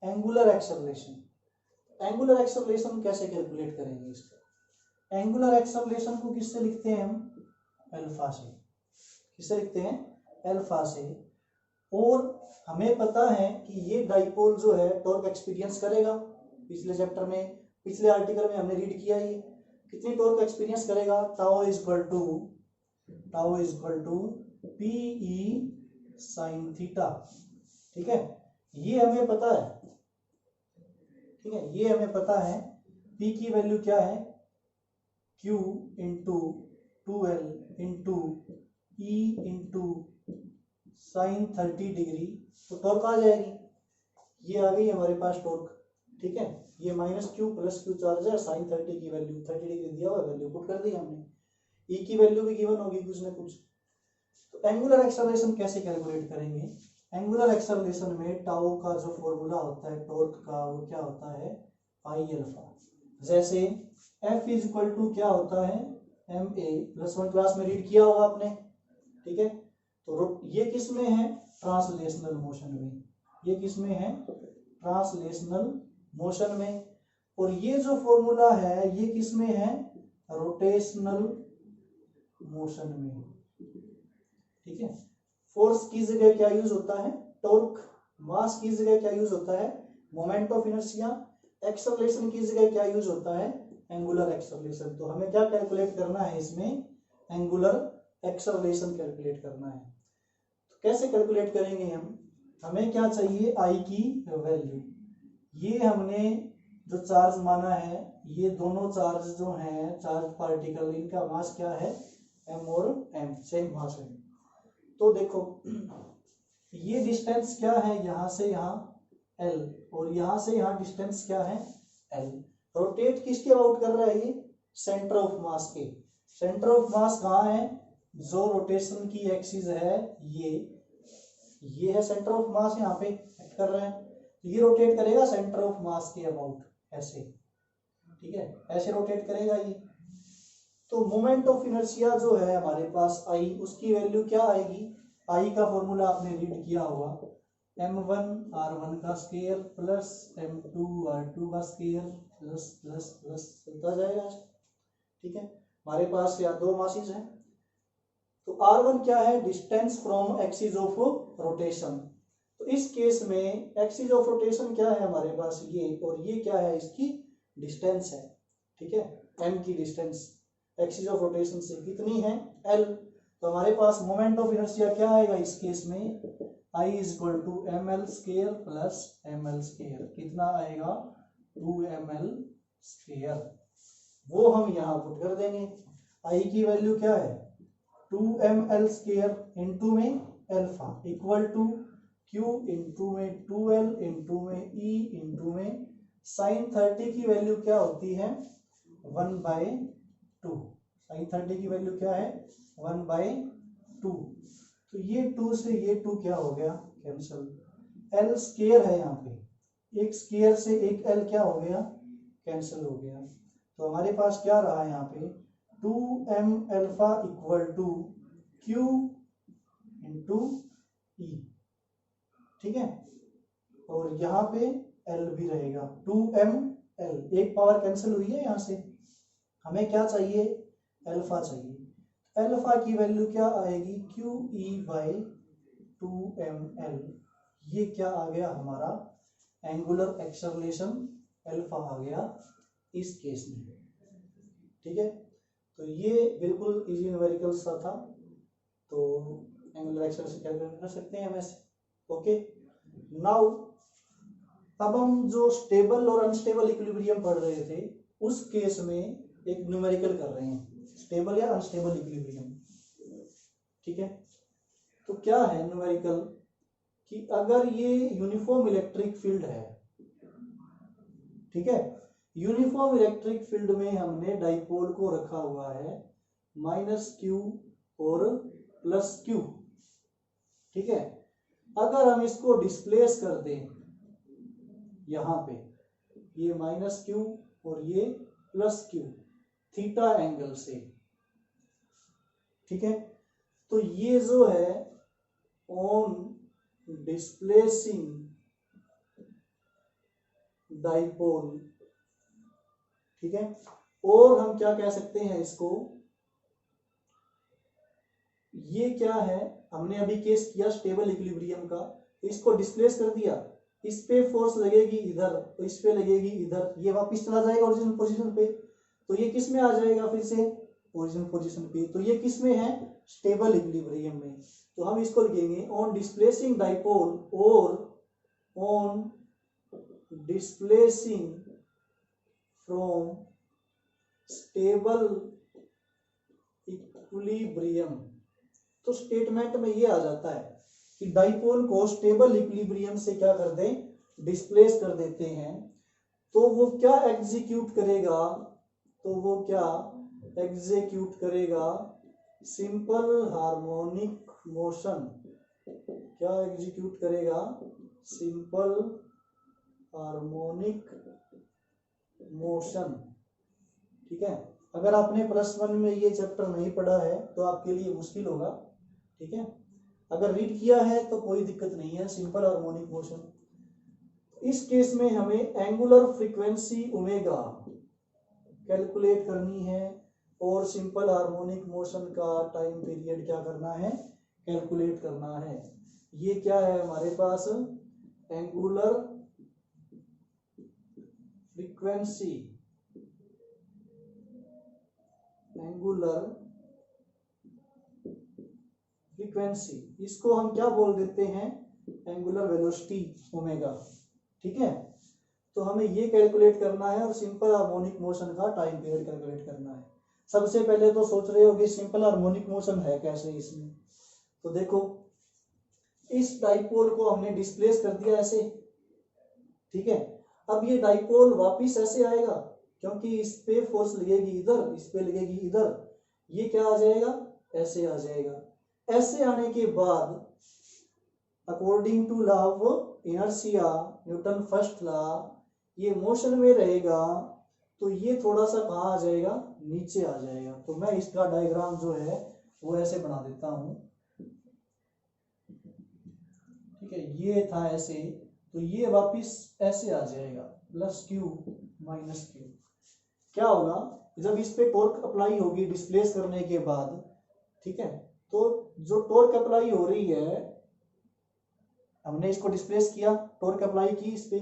angular acceleration. Angular acceleration कैसे कैलकुलेट करेंगे इसका, एंगुलर एक्सेलरेशन को किससे लिखते हैं हम, अल्फा से। किससे लिखते हैं, अल्फा से। और हमें पता है कि ये डाइपोल जो है टॉर्क एक्सपीरियंस करेगा, पिछले चैप्टर में, पिछले आर्टिकल में हमने रीड किया, ये कितनी टॉर्क एक्सपीरियंस करेगा, tau is equal to P E sine theta. ठीक है, ये हमें पता है। ठीक है, ये हमें पता है P की वैल्यू क्या है, Q into 2L into E into sine 30 degree, तो टॉर्क आ जाएगी, ये आ गई हमारे पास टॉर्क। ठीक है, ये minus Q plus Q charge है, साइन 30 की वैल्यू 30 डिग्री दिया हुआ, वैल्यू पुट कर दी हमने, E की वैल्यू भी गिवन होगी कुछ ना कुछ। तो एंगुलर एक्सेलरेशन कैसे कैलकुलेट करेंगे, एंगुलर एक्सेलरेशन में टाउ का जो फॉर्मूला होता है टॉर्क का, वो क्या होता है, पाई अल्फा। जैसे F इज इक्वल टू क्या होता है, MA प्लस 1, क्लास में रीड किया होगा आपने। ठीक है, तो ये किस में है, ट्रांसलेशनल मोशन में, ये किस में है, ट्रांसलेशनल मोशन में। और ये जो फॉर्मूला है ये किस में है, रोटेशनल मोशन में। ठीक है, फोर्स की जगह क्या यूज होता है, टॉर्क। मास की जगह क्या यूज होता है, मोमेंट ऑफ इनर्शिया। एक्सेलरेशन की जगह क्या यूज होता है, एंगुलर एक्सेलरेशन। तो हमें क्या कैलकुलेट करना है इसमें, एंगुलर एक्सेलरेशन कैलकुलेट करना है। तो कैसे कैलकुलेट करेंगे हम, हमें क्या चाहिए, आई की वैल्यू। ये हमने जो चार्ज माना है, ये दोनों चार्ज जो हैं, चार्ज पार्टिकल, इनका मास क्या है, m और m, सेम मास है। तो देखो ये डिस्टेंस क्या है, यहाँ से यहाँ L, और यहाँ से यहाँ डिस्टेंस क्या है, L। रोटेट किसके अबाउट कर रहा है ये, सेंटर ऑफ मास के। सेंटर ऑफ मास कहाँ है, जो रोटेशन की एक्सिस है ये है सेंटर ऑफ मास, यहाँ पे एक्ट कर रहा है। तो ये रोटेट करेगा सेंटर ऑफ मास के अबाउट, ऐसे। ठीक है, ऐसे रोटेट करेगा ये। तो मोमेंट ऑफ इनर्शिया जो है हमारे पास आई, उसकी वैल्यू क्या आएगी, आई का फॉर्मूला आपने रीड किया होगा, m1 r1 का स्क्वायर प्लस m2 r2 का स्क्वायर प्लस प्लस प्लस चलता जाएगा। ठीक है, हमारे पास या दो मासेस हैं। तो r1 क्या है, distance from axis of rotation. तो इस केस में एक्सिस ऑफ रोटेशन क्या है हमारे पास, ये, और ये क्या है, इसकी डिस्टेंस है। ठीक है, m की डिस्टेंस एक्सिस ऑफ रोटेशन से कितनी है, L। तो हमारे पास मोमेंट ऑफ इनर्शिया क्या आएगा इस केस में, I is equal to ml square plus ml square, कितना आएगा, 2ml स्क्वायर। वो हम यहाँ पुट कर देंगे। I की वैल्यू क्या है, 2ml स्क्वायर इंटू में alpha equal to Q into में 2L इंटू में E इंटू में साइन 30 की वैल्यू क्या होती है, 1/2। साइन 30 की वैल्यू क्या है, 1/2। तो ये 2 से ये 2 क्या हो गया, कैंसिल। L स्क्वायर है यहाँ पे, एक स्क्वायर से एक L क्या हो गया, कैंसिल हो गया। तो हमारे पास क्या रहा यहाँ पे, 2m alpha equal to Q into E। ठीक है, और यहाँ पे L भी रहेगा, 2mL, एक पावर कैंसिल हुई है यहाँ से। हमें क्या चाहिए, अल्फा चाहिए। अल्फा की वैल्यू क्या आएगी, QE/2mL। ये क्या आ गया हमारा, एंगुलर एक्सेलरेशन अल्फा आ गया इस केस में। ठीक है, तो ये बिल्कुल इजी न्यूमेरिकल सा था। तो एंगुलर एक्सेलरेशन कैलकुलेट कर सकते हैं वैसे। ओके, नाउ अब हम जो स्टेबल और अनस्टेबल इक्विलिब्रियम पढ़ रहे थे, उस केस में एक न्यूमेरिकल कर रहे हैं, स्टेबल या अनस्टेबल इक्विलिब्रियम। ठीक है, तो क्या है न्यूमेरिकल, कि अगर ये यूनिफॉर्म इलेक्ट्रिक फील्ड है, ठीक है, यूनिफॉर्म इलेक्ट्रिक फील्ड में हमने डाइपोल को रखा हुआ है -q और +q, ठीक है। अगर हम इसको डिस्प्लेस कर दें यहां पे, ये -q और ये +q थीटा एंगल से, ठीक है, तो ये जो है ऑन डिस्प्लेसिंग डाइपोल, ठीक है। और हम क्या कह सकते हैं इसको, ये क्या है, हमने अभी केस किया स्टेबल इक्विलिब्रियम का, इसको डिस्प्लेस कर दिया, इस पे फोर्स लगेगी इधर, तो इस पे लगेगी इधर, ये वापस चला जाएगा ओरिजिनल पोजीशन पे, तो ये किस में आ जाएगा फिर से ओरिजिनल पोजीशन पे, तो ये किस में है स्टेबल इक्विलिब्रियम में। तो हम इसको लिखेंगे ऑन डिस्प्लेसिंग डाइपोल और on displacing from stable equilibrium. तो स्टेटमेंट में ये आ जाता है कि डाइपोल को स्टेबल इक्विलिब्रियम से क्या कर दें, डिस्प्लेस कर देते हैं, तो वो क्या एग्जीक्यूट करेगा, तो वो क्या एग्जीक्यूट करेगा सिंपल हार्मोनिक मोशन, क्या एग्जीक्यूट करेगा सिंपल हार्मोनिक मोशन, ठीक है। अगर आपने +1 में ये चैप्टर नहीं पढ़ा है तो आपके लिए मुश्किल होगा, ठीक है। अगर रीड किया है तो कोई दिक्कत नहीं है, सिंपल हार्मोनिक मोशन। इस केस में हमें एंगुलर फ्रीक्वेंसी ओमेगा कैलकुलेट करनी है और सिंपल हार्मोनिक मोशन का टाइम पीरियड क्या करना है, कैलकुलेट करना है। ये क्या है हमारे पास, एंगुलर फ्रीक्वेंसी, एंगुलर फ्रीक्वेंसी, इसको हम क्या बोल देते हैं, एंगुलर वेलोसिटी ओमेगा, ठीक है। तो हमें ये कैलकुलेट करना है और सिंपल हार्मोनिक मोशन का टाइम पीरियड कैलकुलेट करना है। सबसे पहले तो सोच रहे हो कि सिंपल हार्मोनिक मोशन है कैसे इसमें, तो देखो इस डाइपोल को हमने डिस्प्लेस कर दिया ऐसे, ठीक है। अब ये डाइपोल वापिस ऐसे आएगा क्योंकि इस पे फोर्स लगेगी इधर, इस पे लगेगी इधर, ये क्या आ जाएगा ऐसे आ जाएगा। ऐसे आने के बाद according to law of inertia, Newton first law, ये मोशन में रहेगा, तो ये थोड़ा सा कहाँ आ जाएगा, नीचे आ जाएगा। तो मैं इसका डायग्राम जो है वो ऐसे बना देता हूं, ठीक है, ये था ऐसे, तो ये वापिस ऐसे आ जाएगा +q -q। क्या होगा जब इस पे टॉर्क अप्लाई होगी डिस्प्लेस करने के बाद, ठीक है, तो जो टॉर्क अप्लाई हो रही है, हमने इसको डिस्प्लेस किया, टॉर्क अप्लाई की इस पे,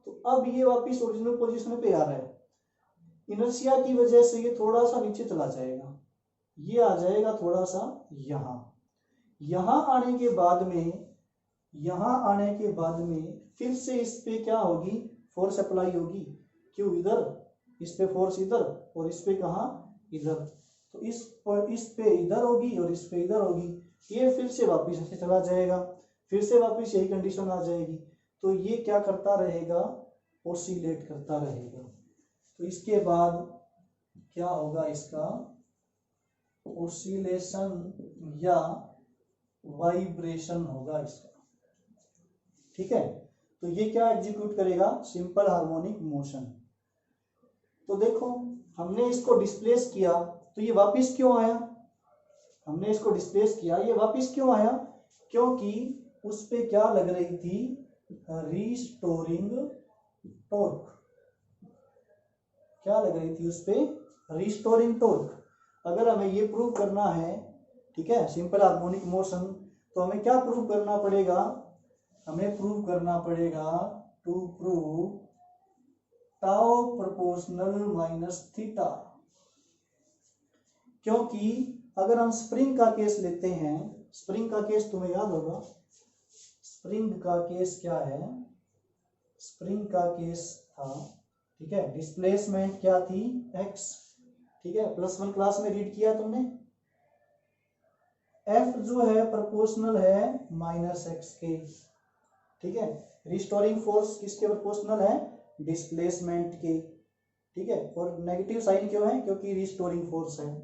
तो अब ये वापिस ओरिजिनल पोजीशन पे आ रहा है। इनर्शिया की वजह से ये थोड़ा सा नीचे चला जाएगा, ये आ जाएगा थोड़ा सा यहाँ, यहाँ आने के बाद में, यहाँ आने के बाद में फिर से इस पे क्या होगी, फोर्स अप्लाई होगी, क्यों इधर, इस पे फोर्स इधर और इस पे कहाँ इधर, तो इस पे इधर होगी और इस पे इधर होगी, ये फिर से वापिस ऐसे चला जाएगा, फिर से वापिस यही कंडीशन आ जाएगी। तो ये क्या करता रहेगा, ओसिलेट करता रहेगा। तो इसके बाद क्या होगा, इसका ओसिलेशन या वाइब्रेशन होगा इसका, ठीक है। तो ये क्या एग्जीक्यूट करेगा, सिंपल हार्मोनिक मोशन। तो देखो हमने इसको डिस्प्लेस किया तो ये वापिस क्यों आया, हमने इसको डिस्प्लेस किया, ये वापिस क्यों आया, क्योंकि उस पे क्या लग रही थी, रिस्टोरिंग टॉर्क, क्या लग रही थी उस पे, रिस्टोरिंग टॉर्क। अगर हमें ये प्रूव करना है, ठीक है, सिंपल हार्मोनिक मोशन, तो हमें क्या प्रूव करना पड़ेगा, हमें प्रूव करना पड़ेगा to prove tau proportional minus theta. क्योंकि अगर हम स्प्रिंग का केस लेते हैं, स्प्रिंग का केस तुम्हें याद होगा, स्प्रिंग का केस क्या है, स्प्रिंग का केस था, ठीक है, डिस्प्लेसमेंट क्या थी x, ठीक है, +1 क्लास में रीड किया तुमने, F जो है प्रोपोर्शनल है -x के, ठीक है। रिस्टोरिंग फोर्स किसके प्रोपोर्शनल है, डिस्प्लेसमेंट के, ठीक है। और नेगेटिव साइन क्यों है, क्योंकि रिस्टोरिंग फोर्स है।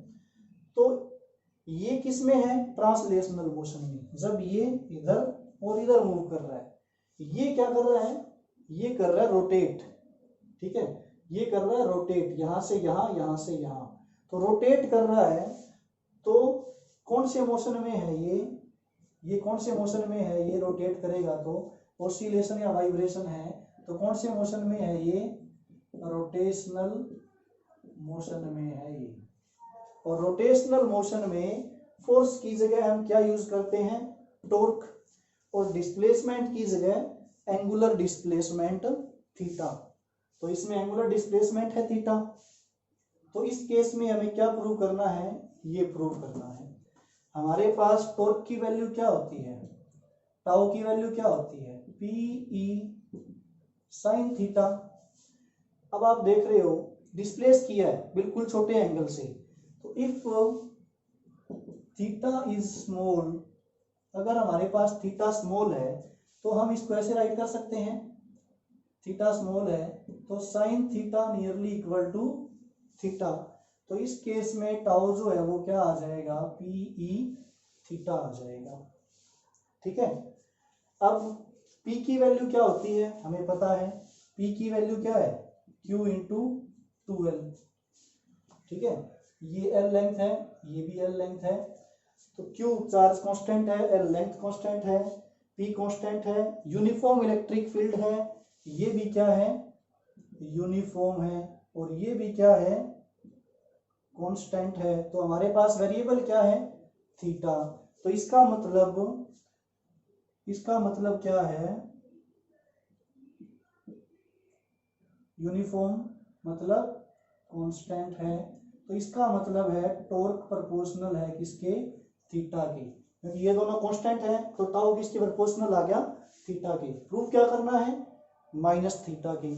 तो ये किस में है, ट्रांसलेशनल मोशन में, जब ये इधर और इधर मूव कर रहा है। ये क्या कर रहा है, ये कर रहा है रोटेट, ठीक है, ये कर रहा है रोटेट, यहां से यहां, यहां से यहां, तो रोटेट कर रहा है। तो कौन से मोशन में है ये कौन से मोशन में है, ये रोटेट करेगा तो ऑसिलेशन या वाइब्रेशन है, तो कौन से मोशन में है, ये रोटेशनल मोशन में है ये। और रोटेशनल मोशन में फोर्स की जगह हम क्या यूज करते हैं, टॉर्क, और डिस्प्लेसमेंट की जगह एंगुलर डिस्प्लेसमेंट थीटा। तो इसमें एंगुलर डिस्प्लेसमेंट है थीटा। तो इस केस में हमें क्या प्रूव करना है, ये प्रूव करना है। हमारे पास टॉर्क की वैल्यू क्या होती है, टाउ की वैल्यू क्या होती है, पी ई साइन थीटा। अब आप देख रहे हो डिस्प्लेस किया है बिल्कुल छोटे एंगल से, तो इफ थीटा इज स्मॉल, अगर हमारे पास थीटा स्मॉल है तो हम इसको ऐसे राइट कर सकते हैं, थीटा स्मॉल है तो sine theta nearly equal to theta. तो इस केस में टाउ जो है वो क्या आ जाएगा, पी ई थीटा आ जाएगा, ठीक है। अब P की वैल्यू क्या होती है हमें पता है, P की वैल्यू क्या है, Q इंटू 2L, ठीक है। ये L लेंथ है, ये भी L लेंथ है, तो Q चार्ज कांस्टेंट है, L लेंथ कांस्टेंट है, P कांस्टेंट है, यूनिफॉर्म इलेक्ट्रिक फील्ड है, ये भी क्या है, यूनिफॉर्म है, और ये भी क्या है, कांस्टेंट है। तो हमारे पास वेरिएबल क्या है, थीटा। तो इसका मतलब क्या है, यूनिफॉर्म मतलब कांस्टेंट है, तो इसका मतलब है टॉर्क प्रोपोर्शनल है किसके, थीटा के, क्योंकि ये दोनों कांस्टेंट है तो टाउ किसके प्रोपोर्शनल आ गया, थीटा के। प्रूफ क्या करना है, माइनस थीटा के।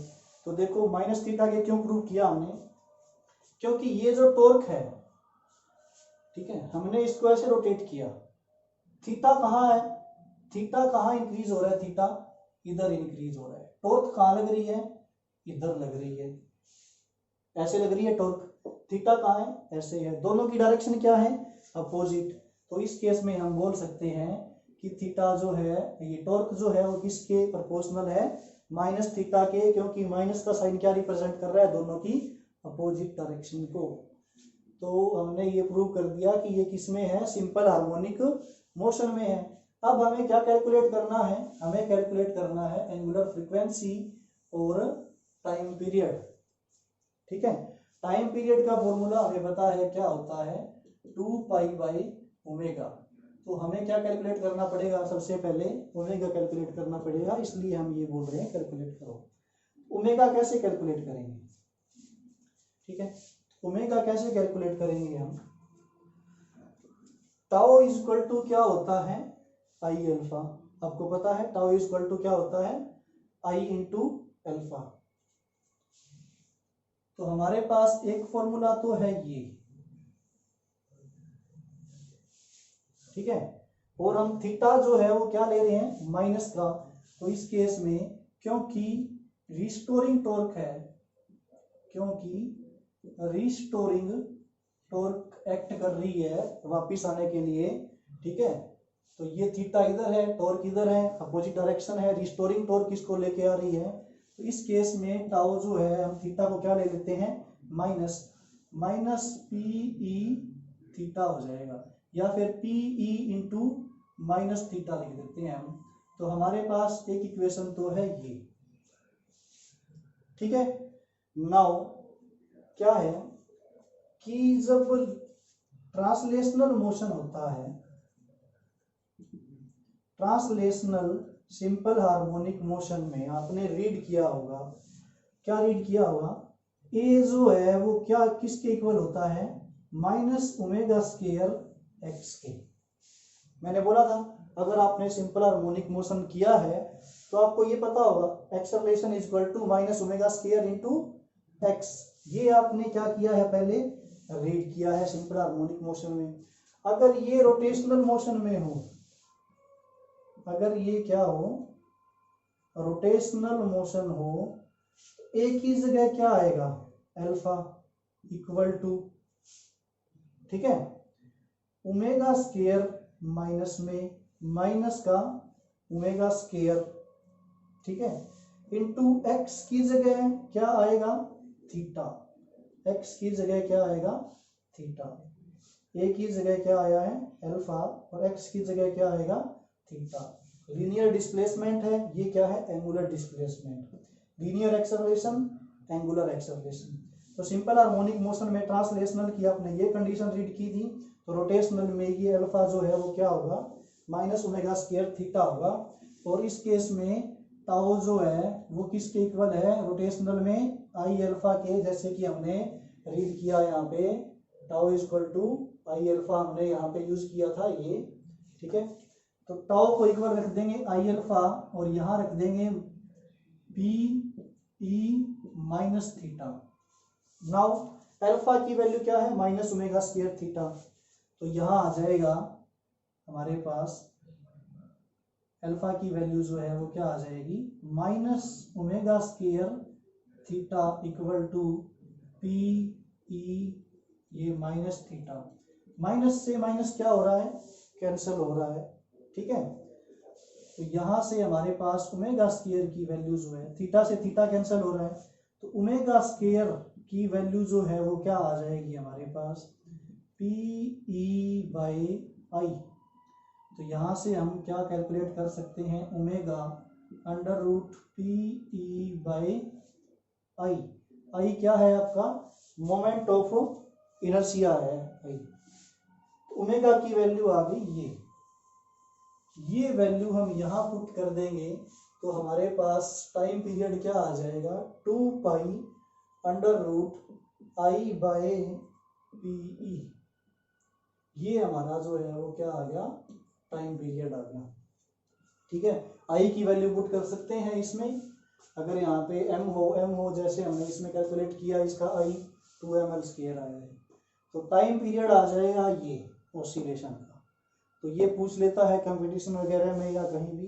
तो देखो माइनस थीटा के क्यों प्रूव किया हमने, क्योंकि ये जो टॉर्क है, ठीक है, हमने इसको ऐसे रोटेट किया, थीटा कहाँ है, थीटा कहाँ इंक्रीज हो रहा है, थीटा इधर इंक्रीज हो रहा है, टॉर्क कहाँ लग रही है, इधर लग रही है, ऐसे लग रही है टॉर्क, थीटा कहाँ है, ऐसे है, दोनों की डायरेक्शन क्या है, अपोजिट। तो इस केस में हम बोल सकते हैं कि थीटा जो है, ये टॉर्क जो है वो किसके प्रोपोर्शनल है, माइनस थीटा के, क्योंकि माइनस का साइन क्या रिप्रेजेंट कर रहा है, दोनों की अपोजिट डायरेक्शन को। तो हमने ये प्रूव कर दिया कि ये किसमें है, सिंपल हार्मोनिक मोशन में है। अब हमें क्या कैलकुलेट करना है, हमें कैलकुलेट करना है एंगुलर फ्रीक्वेंसी और टाइम पीरियड, ठीक है। टाइम पीरियड का फॉर्मूला हमें पता है क्या होता है, 2 पाई बाई ओमेगा। तो हमें क्या कैलकुलेट करना पड़ेगा, सबसे पहले ओमेगा कैलकुलेट करना पड़ेगा, इसलिए हम ये बोल रहे हैं कैलकुलेट करो। ओमेगा कैसे कैलकुलेट करेंगे, ठीक है, ओमेगा कैसे कैलकुलेट करेंगे हम, टाउ इज इक्वल टू क्या होता है, आई अल्फा। आपको पता है टाउ इज इक्वल टू क्या होता है, आई इंटू अल्फा। तो हमारे पास एक फॉर्मूला तो है ये, ठीक है, और हम थीटा जो है वो क्या ले रहे हैं, माइनस का। तो इस केस में क्योंकि रिस्टोरिंग टॉर्क है, क्योंकि रिस्टोरिंग टॉर्क एक्ट कर रही है वापिस आने के लिए, ठीक है, तो ये थीटा इधर है, टॉर्क इधर है, अपोजिट डायरेक्शन है, रिस्टोरिंग टॉर्क इसको लेके आ रही है। तो इस केस में टाउ जो है हम थीटा को क्या ले लेते हैं, माइनस पी ई थीटा हो जाएगा, या फिर P E into minus theta लिख देते हैं हम। तो हमारे पास एक इक्वेशन तो है ये, ठीक है। नाउ क्या है कि जब ट्रांसलेशनल मोशन होता है, ट्रांसलेशनल सिंपल हार्मोनिक मोशन में आपने रीड किया होगा, क्या रीड किया होगा, ए जो है वो क्या किसके इक्वल होता है, माइनस ओमेगा स्क्वायर एक्स के। मैंने बोला था अगर आपने सिंपल हार्मोनिक मोशन किया है तो आपको ये पता होगा acceleration is equal to minus omega square into x. ये आपने क्या किया है, पहले रीड किया है सिंपल हार्मोनिक मोशन में। अगर ये रोटेशनल मोशन में हो, अगर ये क्या हो, रोटेशनल मोशन हो, एक ही जगह क्या आएगा, अल्फा इक्वल टू, ठीक है, ओमेगा स्क्वायर माइनस में माइनस का ओमेगा स्क्वायर, ठीक है, इनटू एक्स की जगह क्या आएगा, थीटा, एक्स की जगह क्या आएगा, थीटा, ए की जगह क्या आया है, अल्फा, और एक्स की जगह क्या आएगा, थीटा। लीनियर डिस्प्लेसमेंट है, ये क्या है, angular displacement, linear acceleration, angular acceleration. तो सिंपल हार्मोनिक मोशन में ट्रांसलेशनल की आपने ये कंडीशन रीड की थी, तो रोटेशनल में ये अल्फा जो है वो क्या होगा, माइनस ओमेगा स्क्वायर थीटा होगा, और इस केस में टाउ जो है वो किसके इक्वल है, रोटेशनल में आई अल्फा के, जैसे कि हमने रीड किया यहाँ पे tau is equal to I alpha, हमने यहाँ पे यूज किया था ये, ठीक है। तो टाउ को इक्वल रख देंगे आई अल्फा, और यहाँ रख देंगे P E minus theta. Now alpha की वैल्यू क्या है, माइनस ओमेगा स्क्वायर थीटा, तो यहाँ आ जाएगा हमारे पास अल्फा की वैल्यू जो है वो क्या आ जाएगी, minus omega square theta equal to P e, ये माइनस थीटा, माइनस से माइनस क्या हो रहा है, कैंसिल हो रहा है, ठीक है। तो यहाँ से हमारे पास ओमेगा स्क्वायर की वैल्यू जो है, थीटा से थीटा कैंसिल हो रहा है, तो ओमेगा स्क्वायर की वैल्यू जो है वो क्या आ जाएगी हमारे पास, पी ई बाई आई। तो यहाँ से हम क्या कैलकुलेट कर सकते हैं, omega under root P E by I, I क्या है आपका, मोमेंट ऑफ इनर्शिया है आई। ओमेगा की वैल्यू आ गई ये वैल्यू हम यहाँ पुट कर देंगे, तो हमारे पास टाइम पीरियड क्या आ जाएगा, 2 pi under root I by p e, ये हमारा जो है वो क्या आ गया, टाइम पीरियड आ गया, ठीक है। आई की वैल्यू पुट कर सकते हैं इसमें, अगर यहाँ पे एम हो जैसे हमने इसमें कैलकुलेट किया, इसका आई 2ml स्क्वायर आया है, तो टाइम पीरियड आ जाएगा ये ऑसिलेशन का। तो ये पूछ लेता है कंपटीशन वगैरह में या कहीं भी